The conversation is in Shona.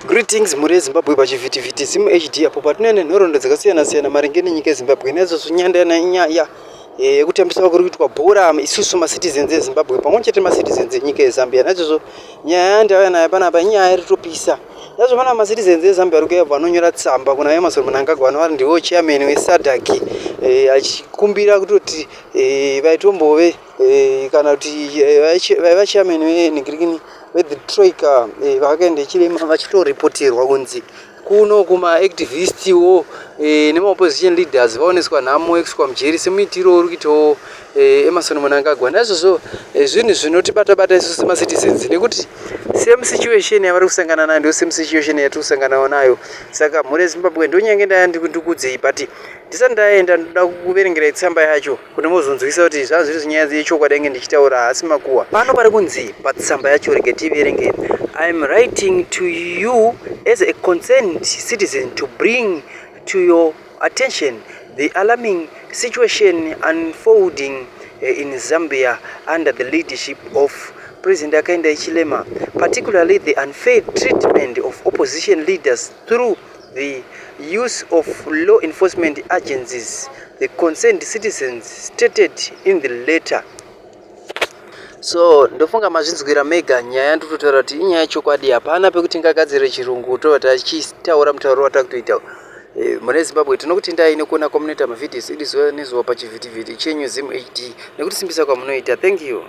Greetings muri Zimbabwe pachivhitivhiti simu HD apo patinoenda nhoroondo dzakasiyana-siyana maringe nenyika yeZimbabwe naizvozvo nyandana inyaya yekutambisa kuri kuitwa bhora isusu macitizens eZimbabwe pamwe chete macitizens enyika yeZambia. Naizvozvo nyaya yandauya nayo panapa inyaya iritopisa. Naizvozvo pana macitizens eZambia ari kuyabva anonyora tsamba kuna Emerson Mnangagwa anova ndiwo chairman weSADC achikumbira kutoti vaitombove kana kuti vaiva chairman wenhingirikini with the troika vakaenda chirema vachitorepoterwa kunzi kuno kuma-activist wo nema-opposition leaders vaoneswa nhamo yekuswa mujeri semuitiro uri kuitawo Emerson Mnangagwa. Naizvozvo zvinhu zvinotibata-bata isu semacitizens nekuti same situation yavari kusangana nayo ndio same situation yatiri kusanganawo nayo. Saka mhuri yeZimbabwe ndonyange ndaya ndikudzei but ndisati ndaenda ndoda kuverengerai tsamba yacho kuti muzonzwisa kuti zvazviri zinyaya yechokwadi yange ndichitaura asi makuwa pano pari kunzi patsamba yacho rege tiverenge. I am writing to you as a concerned citizen to bring to your attention the alarming situation unfolding in Zambia under the leadership of President Hakainde Hichilema, particularly the unfair treatment of opposition leaders through the use of law enforcement agencies, the concerned citizens stated in the letter. So ndofunga mazvinzwira mega nyaya ndikutotaura kuti inyaya yechokwadi hapana pekuti ngagadzire chirungu tova tichitaura mutauro watakutoita. Mune Zimbabwe tinokuti ndai nekuona kwamunoita mavhidhios iri zuva nezuva pachivhitivhiti chenyu Zimu HD nekuti simbisa kwamunoita. Thank you.